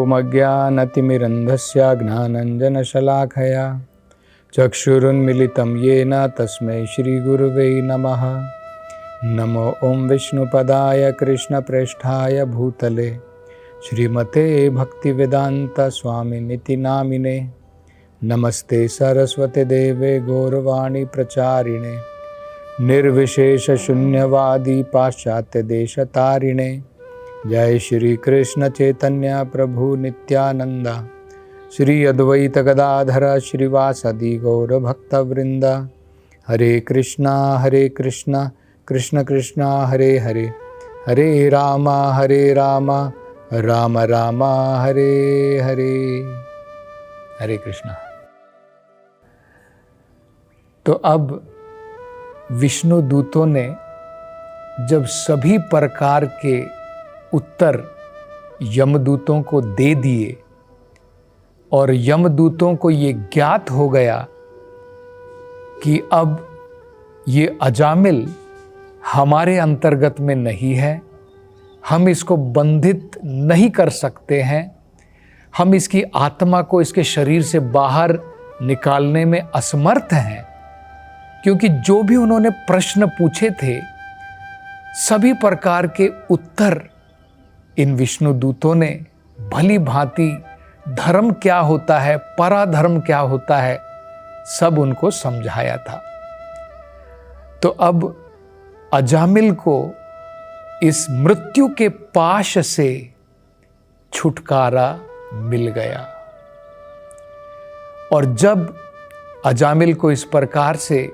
ओमज्ञानतिमिरन्धस्य ज्ञानञ्जनशलाखया चक्षुरुन्मिलितं येन तस्मै श्रीगुरुवे नमः। नमो ॐ विष्णुपदाय कृष्णप्रेष्ठाय भूतले श्रीमते भक्तिवेदान्तस्वामिनिति नामिने। नमस्ते सरस्वती देवे गौरवाणी प्रचारिणे निर्विशेषशून्यवादी पाश्चात्यदेशतारिणे। जय श्री कृष्ण चैतन्य प्रभु नित्यानंद श्री अद्वैत गदाधर श्रीवासदि गौरभक्तवृंद। हरे कृष्णा कृष्ण कृष्णा हरे हरे, हरे राम राम राम हरे हरे। हरे कृष्णा। तो अब विष्णु दूतों ने जब सभी प्रकार के उत्तर यमदूतों को दे दिए और यमदूतों को ये ज्ञात हो गया कि अब ये अजामिल हमारे अंतर्गत में नहीं है, हम इसको बंधित नहीं कर सकते हैं, हम इसकी आत्मा को इसके शरीर से बाहर निकालने में असमर्थ हैं, क्योंकि जो भी उन्होंने प्रश्न पूछे थे सभी प्रकार के उत्तर इन विष्णु दूतों ने भली भांति धर्म क्या होता है, पराधर्म क्या होता है, सब उनको समझाया था। तो अब अजामिल को इस मृत्यु के पाश से छुटकारा मिल गया। और जब अजामिल को इस प्रकार से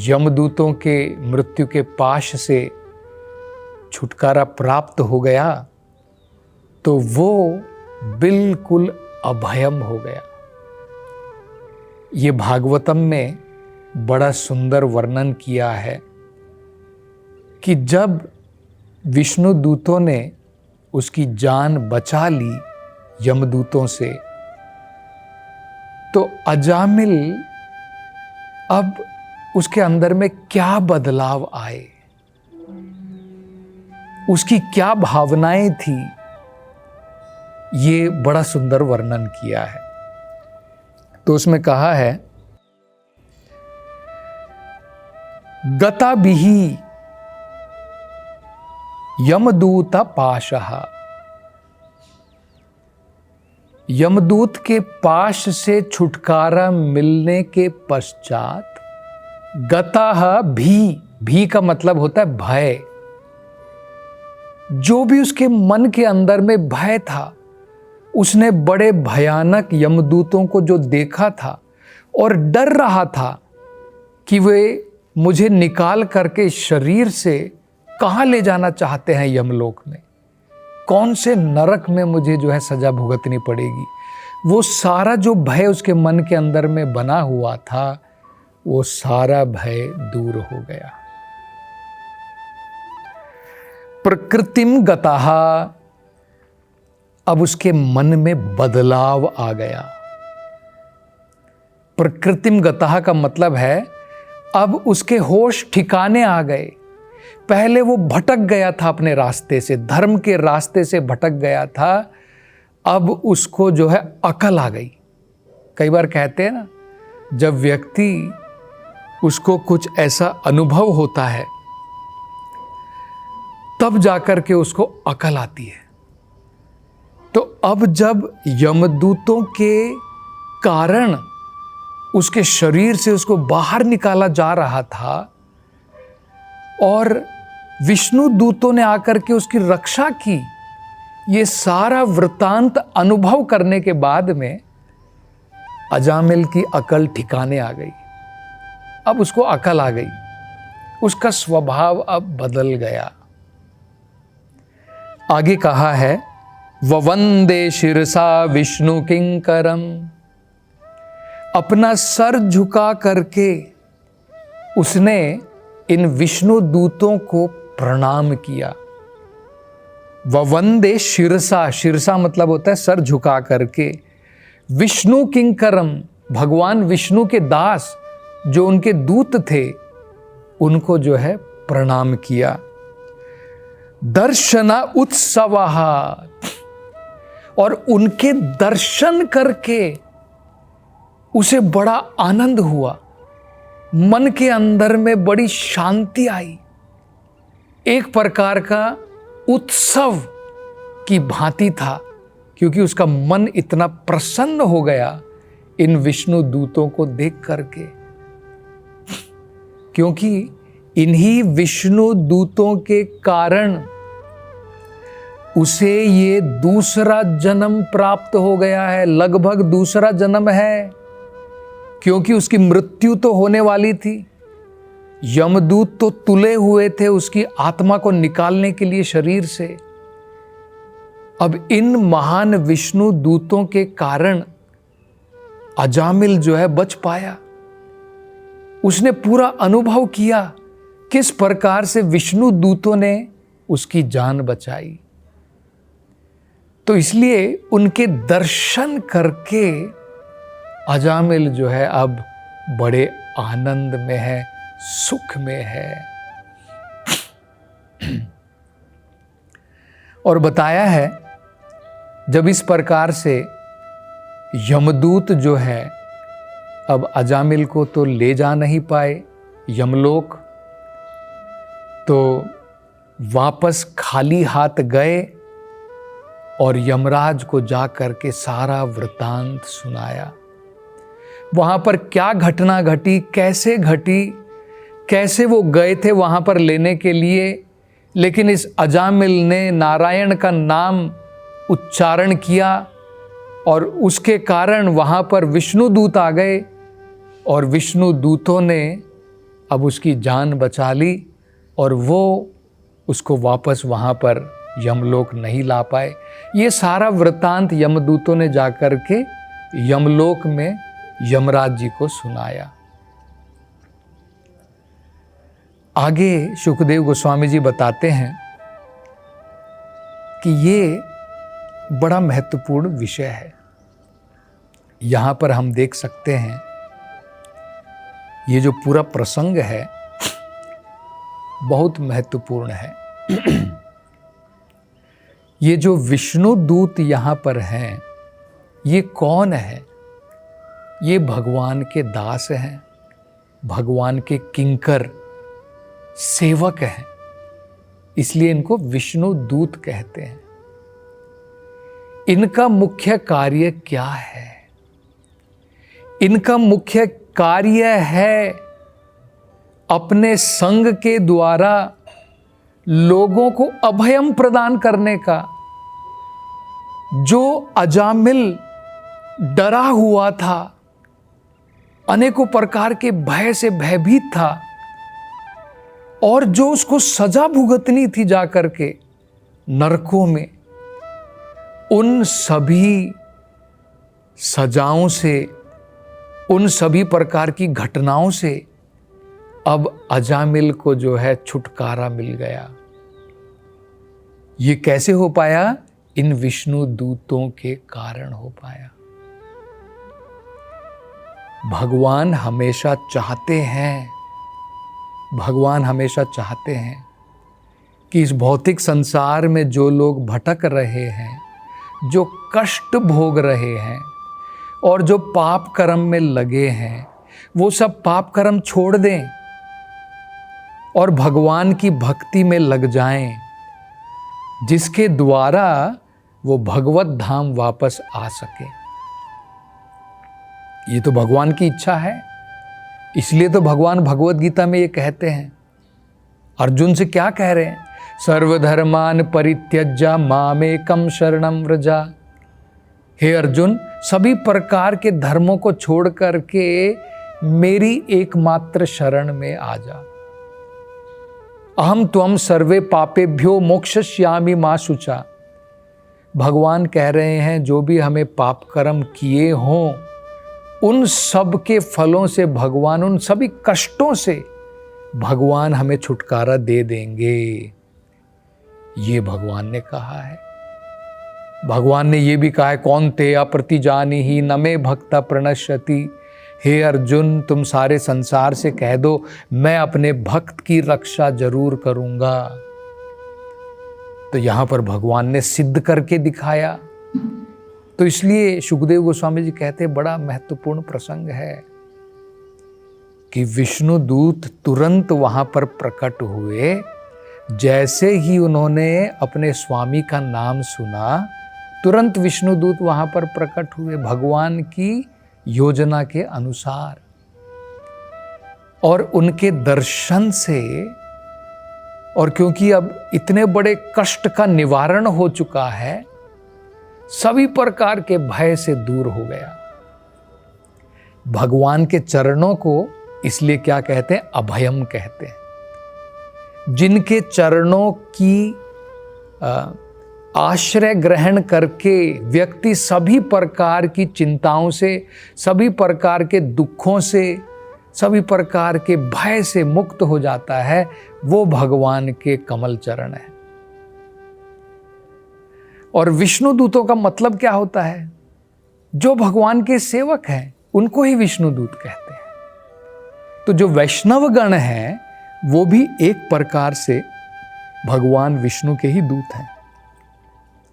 यमदूतों के मृत्यु के पाश से छुटकारा प्राप्त हो गया तो वो बिल्कुल अभयम हो गया। ये भागवतम में बड़ा सुंदर वर्णन किया है कि जब विष्णु दूतों ने उसकी जान बचा ली यमदूतों से, तो अजामिल अब उसके अंदर में क्या बदलाव आए, उसकी क्या भावनाएं थी, ये बड़ा सुंदर वर्णन किया है। तो उसमें कहा है, गताभिः यमदूत पाशः। यमदूत के पाश से छुटकारा मिलने के पश्चात गतः भी का मतलब होता है भय। जो भी उसके मन के अंदर में भय था, उसने बड़े भयानक यमदूतों को जो देखा था और डर रहा था कि वे मुझे निकाल करके शरीर से कहाँ ले जाना चाहते हैं, यमलोक में कौन से नरक में मुझे जो है सजा भुगतनी पड़ेगी। वो सारा जो भय उसके मन के अंदर में बना हुआ था, वो सारा भय दूर हो गया। प्रकृतिम गतः, अब उसके मन में बदलाव आ गया। प्रकृतिम गतः का मतलब है अब उसके होश ठिकाने आ गए। पहले वो भटक गया था अपने रास्ते से, धर्म के रास्ते से भटक गया था, अब उसको जो है अकल आ गई। कई बार कहते हैं ना, जब व्यक्ति उसको कुछ ऐसा अनुभव होता है तब जाकर के उसको अकल आती है। तो अब जब यमदूतों के कारण उसके शरीर से उसको बाहर निकाला जा रहा था और विष्णु दूतों ने आकर के उसकी रक्षा की, ये सारा वृतांत अनुभव करने के बाद में अजामिल की अकल ठिकाने आ गई। अब उसको अकल आ गई, उसका स्वभाव अब बदल गया। आगे कहा है, ववंदे शिरसा विष्णु किंकरम। अपना सर झुका करके उसने इन विष्णु दूतों को प्रणाम किया। ववंदे शिरसा, शिरसा मतलब होता है सर झुका करके। विष्णु किंकरम, भगवान विष्णु के दास जो उनके दूत थे उनको जो है प्रणाम किया। दर्शना उत्सव, और उनके दर्शन करके उसे बड़ा आनंद हुआ, मन के अंदर में बड़ी शांति आई, एक प्रकार का उत्सव की भांति था, क्योंकि उसका मन इतना प्रसन्न हो गया इन विष्णु दूतों को देख करके। क्योंकि इन्हीं विष्णु दूतों के कारण उसे ये दूसरा जन्म प्राप्त हो गया है, लगभग दूसरा जन्म है, क्योंकि उसकी मृत्यु तो होने वाली थी। यमदूत तो तुले हुए थे उसकी आत्मा को निकालने के लिए शरीर से। अब इन महान विष्णु दूतों के कारण अजामिल जो है बच पाया। उसने पूरा अनुभव किया किस प्रकार से विष्णु दूतों ने उसकी जान बचाई। तो इसलिए उनके दर्शन करके अजामिल जो है अब बड़े आनंद में है, सुख में है। और बताया है जब इस प्रकार से यमदूत जो है अब अजामिल को तो ले जा नहीं पाए यमलोक, तो वापस खाली हाथ गए और यमराज को जा करके सारा वृतांत सुनाया। वहां पर क्या घटना घटी, कैसे घटी, कैसे वो गए थे वहां पर लेने के लिए, लेकिन इस अजामिल ने नारायण का नाम उच्चारण किया और उसके कारण वहां पर विष्णु दूत आ गए और विष्णु दूतों ने अब उसकी जान बचा ली और वो उसको वापस वहां पर यमलोक नहीं ला पाए। ये सारा वृतांत यमदूतों ने जाकर के यमलोक में यमराज जी को सुनाया। आगे शुकदेव गोस्वामी जी बताते हैं कि ये बड़ा महत्वपूर्ण विषय है। यहां पर हम देख सकते हैं ये जो पूरा प्रसंग है बहुत महत्वपूर्ण है। ये जो विष्णु दूत यहां पर हैं, ये कौन है? ये भगवान के दास हैं, भगवान के किंकर सेवक हैं, इसलिए इनको विष्णु दूत कहते हैं। इनका मुख्य कार्य क्या है? इनका मुख्य कार्य है अपने संग के द्वारा लोगों को अभयम प्रदान करने का। जो अजामिल डरा हुआ था, अनेकों प्रकार के भय से भयभीत था और जो उसको सजा भुगतनी थी जाकर के नरकों में, उन सभी सजाओं से, उन सभी प्रकार की घटनाओं से अब अजामिल को जो है छुटकारा मिल गया। ये कैसे हो पाया? इन विष्णु दूतों के कारण हो पाया। भगवान हमेशा चाहते हैं, भगवान हमेशा चाहते हैं कि इस भौतिक संसार में जो लोग भटक रहे हैं, जो कष्ट भोग रहे हैं और जो पाप कर्म में लगे हैं, वो सब पाप कर्म छोड़ दें और भगवान की भक्ति में लग जाएं, जिसके द्वारा वो भगवत धाम वापस आ सके। ये तो भगवान की इच्छा है। इसलिए तो भगवान भगवत गीता में ये कहते हैं, अर्जुन से क्या कह रहे हैं? सर्वधर्मान परित्यज्य मामेकम शरणम व्रजा। हे अर्जुन, सभी प्रकार के धर्मों को छोड़ करके मेरी एकमात्र शरण में आ जा। अहम त्वम सर्वे पापेभ्यो मोक्षयिष्यामि मा शुचा। भगवान कह रहे हैं जो भी हमें पाप कर्म किए हों, उन सब के फलों से भगवान, उन सभी कष्टों से भगवान हमें छुटकारा दे देंगे। ये भगवान ने कहा है। भगवान ने ये भी कहा है, कौन्तेय अप्रतिजानीहि न मे भक्ता प्रणश्यति। हे अर्जुन, तुम सारे संसार से कह दो मैं अपने भक्त की रक्षा जरूर करूंगा। तो यहां पर भगवान ने सिद्ध करके दिखाया तो इसलिए सुखदेव गोस्वामी जी कहते हैं बड़ा महत्वपूर्ण प्रसंग है कि विष्णु दूत तुरंत वहां पर प्रकट हुए। जैसे ही उन्होंने अपने स्वामी का नाम सुना, तुरंत विष्णु दूत वहां पर प्रकट हुए भगवान की योजना के अनुसार। और उनके दर्शन से, और क्योंकि अब इतने बड़े कष्ट का निवारण हो चुका है, सभी प्रकार के भय से दूर हो गया। भगवान के चरणों को इसलिए क्या कहते हैं? अभयम कहते हैं। जिनके चरणों की आश्रय ग्रहण करके व्यक्ति सभी प्रकार की चिंताओं से, सभी प्रकार के दुखों से, सभी प्रकार के भय से मुक्त हो जाता है, वो भगवान के कमल चरण है। और विष्णु दूतों का मतलब क्या होता है? जो भगवान के सेवक हैं उनको ही विष्णु दूत कहते हैं। तो जो वैष्णव गण हैं वो भी एक प्रकार से भगवान विष्णु के ही दूत हैं,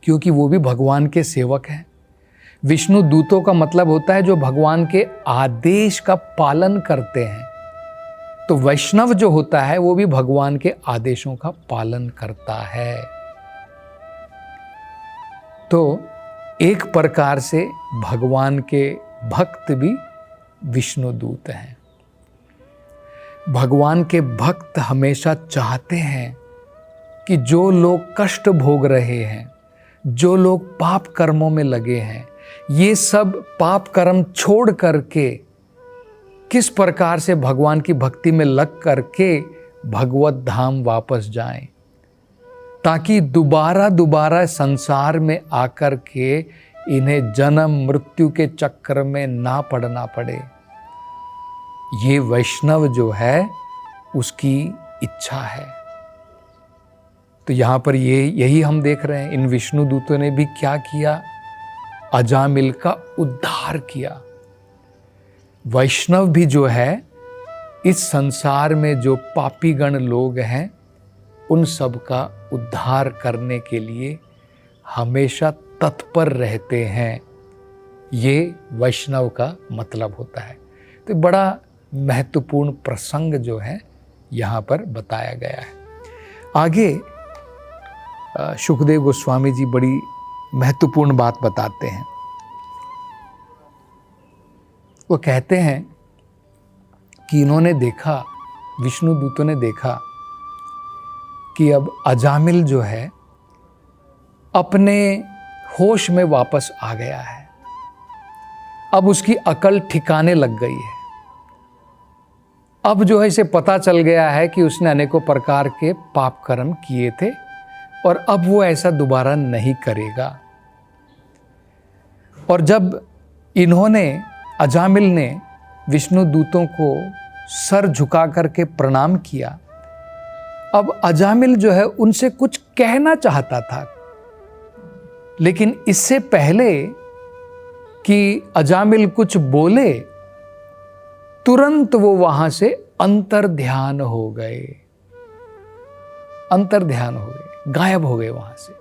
क्योंकि वो भी भगवान के सेवक हैं। विष्णु दूतों का मतलब होता है जो भगवान के आदेश का पालन करते हैं। तो वैष्णव जो होता है वो भी भगवान के आदेशों का पालन करता है। तो एक प्रकार से भगवान के भक्त भी विष्णु दूत हैं। भगवान के भक्त हमेशा चाहते हैं कि जो लोग कष्ट भोग रहे हैं, जो लोग पाप कर्मों में लगे हैं, ये सब पाप कर्म छोड़ करके किस प्रकार से भगवान की भक्ति में लग करके भगवत धाम वापस जाएं, ताकि दोबारा संसार में आकर के इन्हें जन्म मृत्यु के चक्कर में ना पड़ना पड़े। ये वैष्णव जो है उसकी इच्छा है। तो यहाँ पर यही हम देख रहे हैं। इन विष्णु दूतों ने भी क्या किया? अजामिल का उद्धार किया। वैष्णव भी जो है इस संसार में जो पापी गण लोग हैं उन सब का उद्धार करने के लिए हमेशा तत्पर रहते हैं। ये वैष्णव का मतलब होता है। तो बड़ा महत्वपूर्ण प्रसंग जो है यहाँ पर बताया गया है। आगे सुखदेव गोस्वामी जी बड़ी महत्वपूर्ण बात बताते हैं। वो कहते हैं कि इन्होंने देखा, विष्णु दूतों ने देखा कि अब अजामिल जो है अपने होश में वापस आ गया है। अब उसकी अकल ठिकाने लग गई है। अब जो है इसे पता चल गया है कि उसने अनेकों प्रकार के पाप कर्म किए थे और अब वो ऐसा दोबारा नहीं करेगा। और जब इन्होंने, अजामिल ने विष्णु दूतों को सर झुका करके प्रणाम किया, अब अजामिल जो है उनसे कुछ कहना चाहता था, लेकिन इससे पहले कि अजामिल कुछ बोले तुरंत वो वहां से अंतर्ध्यान हो गए, गायब हो गए वहां से।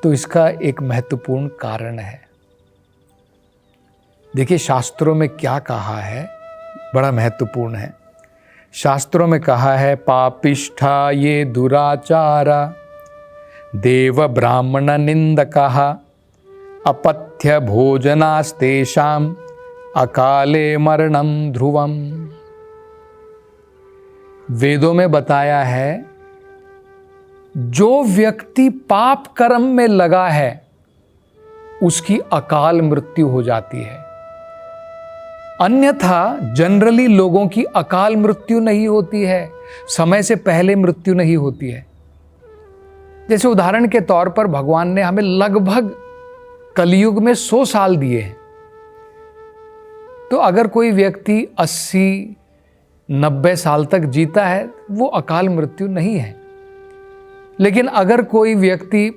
तो इसका एक महत्वपूर्ण कारण है। देखिए शास्त्रों में क्या कहा है, बड़ा महत्वपूर्ण है। शास्त्रों में कहा है पापिष्ठा ये दुराचारा देव ब्राह्मण निंदकः अपथ्य भोजनास्तेषां अकाले मरणं ध्रुवम। वेदों में बताया है जो व्यक्ति पाप कर्म में लगा है उसकी अकाल मृत्यु हो जाती है। अन्यथा जनरली लोगों की अकाल मृत्यु नहीं होती है, समय से पहले मृत्यु नहीं होती है। जैसे उदाहरण के तौर पर भगवान ने हमें लगभग कलयुग में 100 साल दिए हैं। तो अगर कोई व्यक्ति 80-90 साल तक जीता है वो अकाल मृत्यु नहीं है। लेकिन अगर कोई व्यक्ति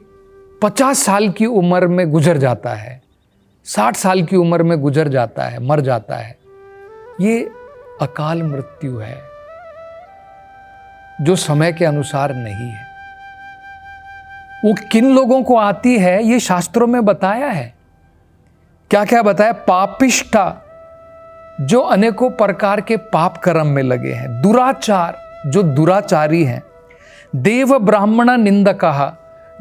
50 साल की उम्र में गुजर जाता है, 60 साल की उम्र में गुजर जाता है, मर जाता है, ये अकाल मृत्यु है जो समय के अनुसार नहीं है। वो किन लोगों को आती है ये शास्त्रों में बताया है। क्या क्या बताया? पापिष्ठा, जो अनेकों प्रकार के पाप कर्म में लगे हैं। दुराचार, जो दुराचारी हैं। देव ब्राह्मण निंदकः,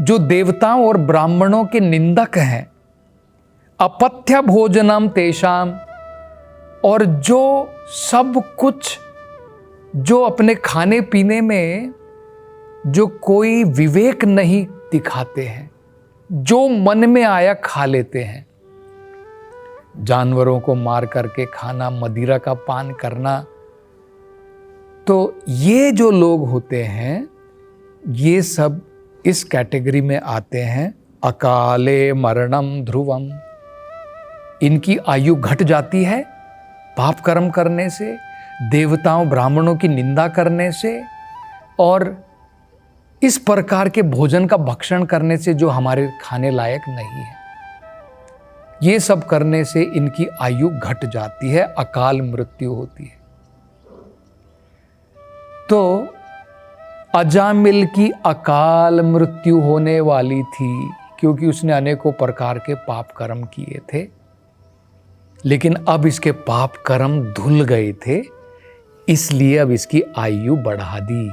जो देवताओं और ब्राह्मणों के निंदक हैं। अपथ्य भोजनम तेषाम, और जो सब कुछ, जो अपने खाने पीने में जो कोई विवेक नहीं दिखाते हैं, जो मन में आया खा लेते हैं। जानवरों को मार करके खाना, मदिरा का पान करना। तो ये जो लोग होते हैं ये सब इस कैटेगरी में आते हैं। अकाले मरणम ध्रुवम, इनकी आयु घट जाती है पाप कर्म करने से, देवताओं ब्राह्मणों की निंदा करने से, और इस प्रकार के भोजन का भक्षण करने से जो हमारे खाने लायक नहीं है। ये सब करने से इनकी आयु घट जाती है, अकाल मृत्यु होती है। तो अजामिल की अकाल मृत्यु होने वाली थी क्योंकि उसने अनेकों प्रकार के पाप कर्म किए थे, लेकिन अब इसके पाप कर्म धुल गए थे, इसलिए अब इसकी आयु बढ़ा दी।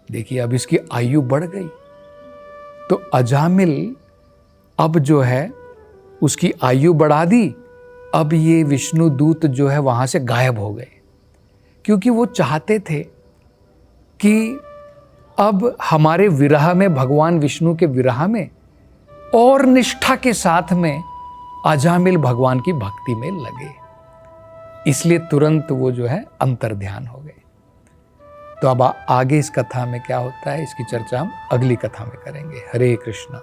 देखिए, अब इसकी आयु बढ़ गई। तो अजामिल अब जो है उसकी आयु बढ़ा दी। अब ये विष्णु दूत जो है वहां से गायब हो गए, क्योंकि वो चाहते थे कि अब हमारे विरह में, भगवान विष्णु के विरह में और निष्ठा के साथ में अजामिल भगवान की भक्ति में लगे। इसलिए तुरंत वो जो है अंतर ध्यान हो गए। तो अब आगे इस कथा में क्या होता है, इसकी चर्चा हम अगली कथा में करेंगे। हरे कृष्णा।